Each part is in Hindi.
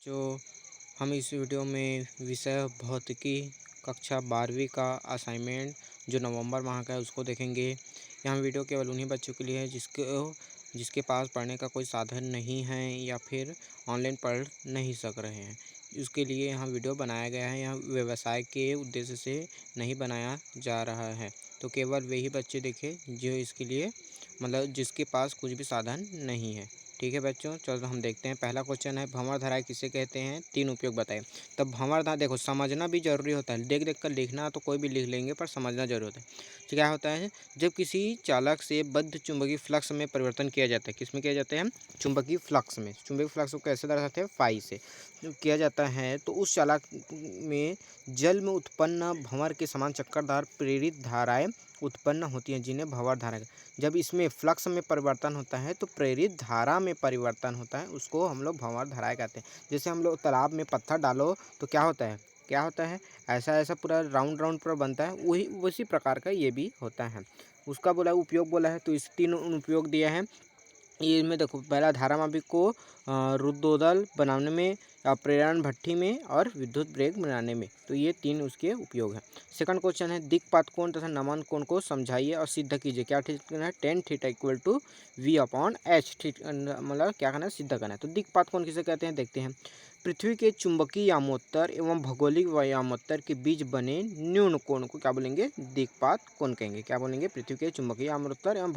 जो हम इस वीडियो में विषय भौतिकी कक्षा 12वीं का असाइनमेंट जो नवंबर माह का है उसको देखेंगे। यह वीडियो केवल उन्हीं बच्चों के लिए है जिसके पास पढ़ने का कोई साधन नहीं है या फिर ऑनलाइन पढ़ नहीं सक रहे हैं। उसके लिए यहाँ वीडियो बनाया गया है। यह व्यवसाय के उद्देश्य से नहीं बनाया जा रहा है। तो केवल वही बच्चे देखें जो इसके लिए मतलब जिसके पास कुछ भी साधन नहीं है। ठीक है बच्चों, चलो हम देखते हैं। पहला क्वेश्चन है, भंवर धाराएं किसे कहते हैं? 3 उपयोग बताएं। तब भंवर धारा देखो समझना भी जरूरी होता है। देख देख कर लिखना तो कोई भी लिख लेंगे, पर समझना जरूरी होता है। तो क्या होता है, जब किसी चालक से बद्ध चुंबकीय फ्लक्स में परिवर्तन किया जाता है। किस में किया जाता है? चुंबकीय फ्लक्स में। चुंबकीय फ्लक्स को कैसे दर्शाते हैं? फाई से जो किया जाता है। तो उस चालक में जल में उत्पन्न भंवर के समान चक्करदार प्रेरित धाराएं उत्पन्न होती हैं, जिन्हें भंवर धारा। जब इसमें फ्लक्स में परिवर्तन होता है तो प्रेरित धारा में परिवर्तन होता है, उसको हम लोग भंवर धाराएं कहते हैं। जैसे हम लोग तालाब में पत्थर डालो तो क्या होता है, क्या होता है, ऐसा ऐसा पूरा राउंड राउंड पूरा बनता है। वही उसी प्रकार का ये भी होता है। उसका बोला उपयोग बोला है, तो इस 3 उपयोग दिया है। ये में देखो, पहला धारामापी को रुद्धोदल बनाने में, प्रेरण भट्ठी में और विद्युत ब्रेक बनाने में। तो ये 3 उसके उपयोग हैं। सेकंड क्वेश्चन है, दिक्पात कोण तथा नमन कोण को समझाइए और सिद्ध कीजिए। क्या ठीक करना है? tan theta equal to v/h। ठीक मतलब क्या करना है? सिद्ध करना है। तो दिक्पात कोण किसे कहते हैं, देखते हैं। पृथ्वी के चुंबकीय यामोत्तर एवं भौगोलिक यामोत्तर के बीच बने न्यून कोण को क्या बोलेंगे? दिक्पात कोण कहेंगे। क्या बोलेंगे? पृथ्वी के चुंबकीय यामोत्तर एवं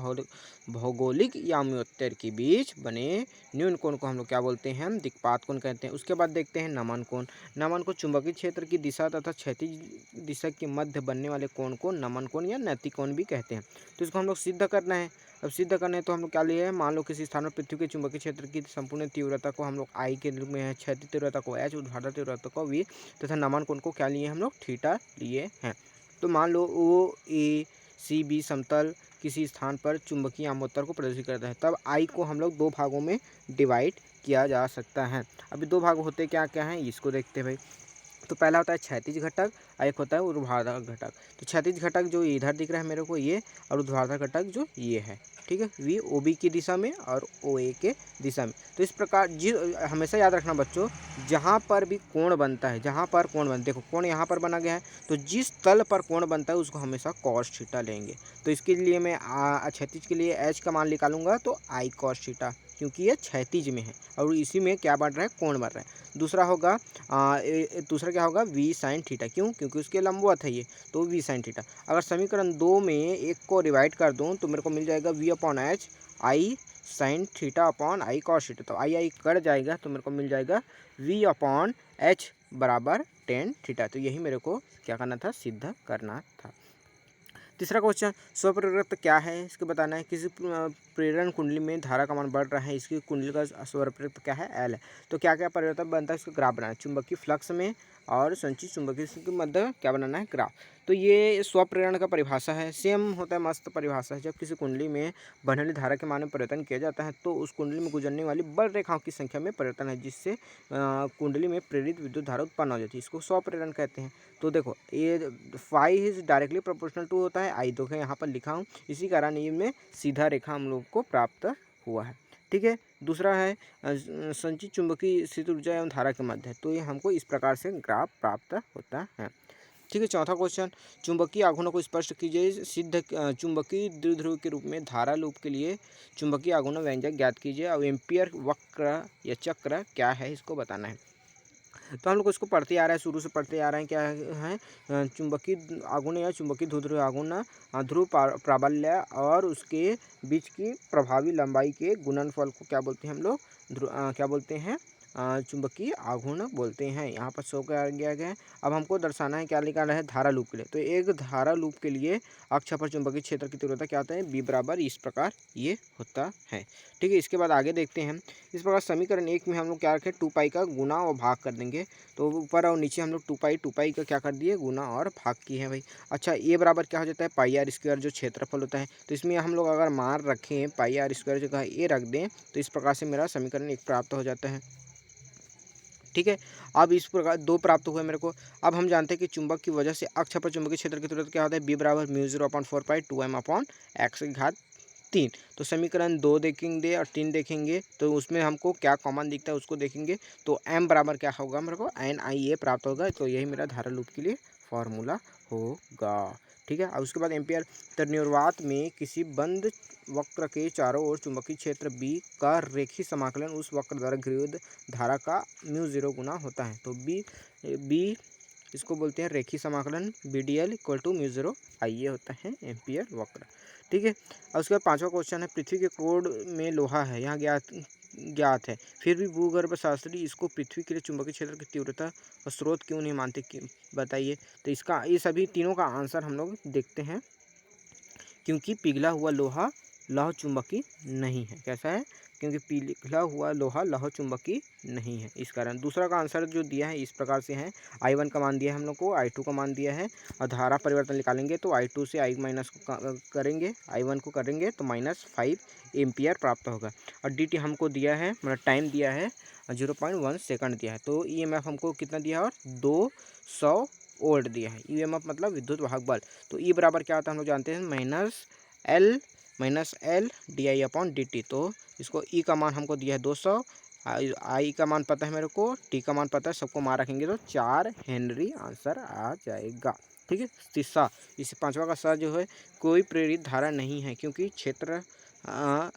भौगोलिक यामोत्तर के बीच बने न्यून कोण को हम लोग क्या बोलते हैं? दिक्पात कोण कहते हैं। उसके बाद देखते हैं नमन कोण। नमन को चुंबकीय क्षेत्र की दिशा तथा क्षैतिज दिशा के मध्य बनने वाले कोण को नमन कोण या नति कोण भी कहते हैं। तो इसको हम लोग सिद्ध करना है। अब सिद्ध करना है तो हम लोग क्या लिए हैं? मान लो किसी स्थान पर पृथ्वी के चुंबकीय क्षेत्र की संपूर्ण तीव्रता को हम लोग आई के रूप में है, क्षैतिज तीव्रता को एच, ऊर्ध्वाधर तीव्रता को वी, तथा नमन कोण को क्या लिए हम लोग? थीटा लिए हैं। तो मान लो ओ ए सी बी समतल किसी स्थान पर चुंबकीय यामोत्तर को प्रदर्शित करता है, तब आई को हम लोग 2 भागों में डिवाइड किया जा सकता है। अभी 2 भाग होते क्या क्या हैं, इसको देखते हैं भाई। तो पहला होता है क्षैतिज घटक और एक होता है ऊर्ध्वाधर घटक। तो क्षैतिज घटक जो इधर दिख रहा है मेरे को ये, और ऊर्ध्वाधर घटक जो ये है। ठीक है, वी ओ बी की दिशा में और ओ ए के दिशा में। तो इस प्रकार हमेशा याद रखना बच्चों, जहाँ पर भी कोण बनता है, जहाँ पर कोण बनता है, देखो कोण यहाँ पर बना गया है, तो जिस तल पर कोण बनता है उसको हमेशा कॉस थीटा लेंगे। तो इसके लिए मैं क्षैतिज के लिए एच का मान निकालूंगा तो आई कॉस थीटा, क्योंकि ये क्षैतिज में है और इसी में क्या बन रहा है? कोण बन रहा है। दूसरा होगा दूसरा क्या होगा? V sine theta. क्यों? क्योंकि उसके लंबवत है ये, तो वी साइन थीटा। अगर समीकरण 2 में एक को डिवाइड कर दूं तो मेरे को मिल जाएगा v/h I sine theta upon I cos theta. तो आई आई कट जाएगा तो मेरे को मिल जाएगा v/h बराबर tan थीटा। तो यही मेरे को क्या करना था? सिद्ध करना था। तीसरा क्वेश्चन, स्वप्रेरकत्व क्या है? इसको बताना है। किसी प्रेरण कुंडली में धारा का मान बढ़ रहा है, इसकी कुंडली का स्वप्रेरकत्व क्या है? एल है। तो क्या क्या परिवर्तन बनता है? इसका ग्राफ बनाना है। चुंबकीय फ्लक्स में और संचित चुंबकीय के मध्य क्या बनाना है? ग्राफ। तो ये स्वप्रेरण का परिभाषा है। सेम होता है, मस्त परिभाषा है। जब किसी कुंडली में बहने वाली धारा के मान में परिवर्तन किया जाता है तो उस कुंडली में गुजरने वाली बल रेखाओं की संख्या में परिवर्तन है, जिससे कुंडली में प्रेरित विद्युत धारा उत्पन्न हो जाती है। इसको स्वप्रेरण कहते हैं। तो देखो ये phi is directly proportional to होता है आई। तो यहाँ पर लिखा हूँ, इसी कारण ये में सीधा रेखा हम लोग को प्राप्त हुआ है। ठीक है। दूसरा है संचित चुंबकीय स्थित ऊर्जा एवं धारा के मध्य। तो ये हमको इस प्रकार से ग्राफ प्राप्त होता है। ठीक है। चौथा क्वेश्चन, चुंबकीय आघूर्णों को स्पष्ट कीजिए। सिद्ध चुंबकीय द्विध्रुव के रूप में धारा लूप के लिए चुंबकीय आघूर्ण व्यंजक ज्ञात कीजिए। और एम्पियर वक्र या चक्र क्या है, इसको बताना है। तो हम लोग इसको पढ़ते आ रहे हैं, शुरू से पढ़ते आ रहे हैं। क्या है? चुंबकीय आघूर्ण या चुंबकीय द्विध्रुव आघूर्ण ध्रुव प्राबल्य और उसके बीच की प्रभावी लंबाई के गुणनफल को क्या बोलते हैं हम लोग? क्या बोलते हैं? चुंबकीय आघूर्ण बोलते हैं। यहाँ पर शो कर गया है। अब हमको दर्शाना है, क्या निकालना है? धारा लूप के लिए। तो एक धारा लूप के लिए अक्ष पर चुंबकीय क्षेत्र की तीव्रता क्या होता है? बी बराबर इस प्रकार ये होता है। ठीक है। इसके बाद आगे देखते हैं। इस प्रकार समीकरण 1 में हम लोग क्या रखें? 2 पाई का गुना और भाग कर देंगे। तो ऊपर और नीचे हम लोग 2 पाई का क्या कर दिए? गुना और भाग किए हैं भाई। अच्छा, ये बराबर क्या हो जाता है? पाई आर स्क्वायर, जो क्षेत्रफल होता है। तो इसमें हम लोग अगर मान रखें पाई आर स्क्वायर जगह ए रख दें तो इस प्रकार से मेरा समीकरण 1 प्राप्त हो जाता है। ठीक है। अब इस प्रकार 2 प्राप्त हुए मेरे को। अब हम जानते हैं कि चुंबक की वजह से अक्ष पर चुंबकीय क्षेत्र की तीव्रता क्या होता है? बी बराबर म्यू 0/4 पाई 2m/x की घात 3। तो समीकरण 2 देखेंगे और 3 देखेंगे तो उसमें हमको क्या कॉमन दिखता है उसको देखेंगे। तो m बराबर क्या होगा मेरे को NIA प्राप्त होगा। तो यही मेरा धारा लूप के लिए फॉर्मूला होगा। ठीक है। अब उसके बाद एम्पियर निर्वात में किसी बंद वक्र के चारों ओर चुंबकीय क्षेत्र B का रेखीय समाकलन उस वक्र द्वारा गृहीत धारा का μ0 गुना होता है। तो B इसको बोलते हैं रेखीय समाकलन BDL इक्वल टू μ0 IA होता है एम्पियर वक्र। ठीक है। और उसके बाद 5वां क्वेश्चन है, पृथ्वी के कोर में लोहा है, यहाँ ज्ञात है, फिर भी भूगर्भ शास्त्री इसको पृथ्वी के लिए चुंबकीय क्षेत्र की तीव्रता का स्रोत क्यों नहीं मानते, बताइए। तो इसका ये सभी तीनों का आंसर हम लोग देखते हैं। क्योंकि पिघला हुआ लोहा लौह चुंबकीय नहीं है। कैसा है? क्योंकि पिघला हुआ लोहा लौह चुंबकीय नहीं है, इस कारण। दूसरा का आंसर जो दिया है इस प्रकार से है, I1 का मान दिया है हम लोग को, I2 का मान दिया है और धारा परिवर्तन निकालेंगे तो I2 से I माइनस को करेंगे, I1 को करेंगे तो -5 एम्पियर प्राप्त होगा। और dt हमको दिया है, मतलब टाइम दिया है 0.1 सेकंड दिया है। तो EMF हमको कितना दिया है और 200 वोल्ट दिया है। EMF मतलब विद्युत वाहक बल। तो E बराबर क्या होता है हम लोग जानते हैं, -L di/dt। तो इसको E का मान हमको दिया है 200, I का मान पता है मेरे को, T का मान पता है, सबको मान रखेंगे तो 4 हेनरी आंसर आ जाएगा। ठीक है। तीसरा, इस 5वां का सा जो है, कोई प्रेरित धारा नहीं है क्योंकि क्षेत्र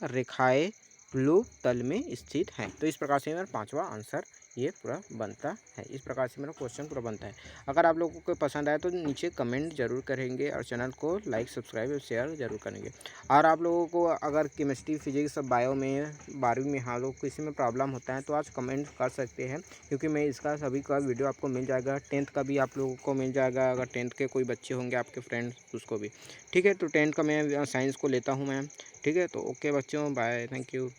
रेखाएं ब्लू तल में स्थित हैं। तो इस प्रकार से मेरा 5वां आंसर ये पूरा बनता है। इस प्रकार से मेरा क्वेश्चन पूरा बनता है। अगर आप लोगों को पसंद आए तो नीचे कमेंट जरूर करेंगे और चैनल को लाइक सब्सक्राइब और शेयर जरूर करेंगे। और आप लोगों को अगर केमिस्ट्री फिजिक्स बायो में 12वीं में हाँ लोग किसी में प्रॉब्लम होता है तो आज कमेंट कर सकते हैं, क्योंकि मैं इसका सभी का वीडियो आपको मिल जाएगा। 10th का भी आप लोगों को मिल जाएगा, अगर 10th के कोई बच्चे होंगे आपके फ्रेंड्स उसको भी। ठीक है। तो 10th का मैं साइंस को लेता हूँ मैं। ठीक है। तो ओके बच्चों, बाय, थैंक यू।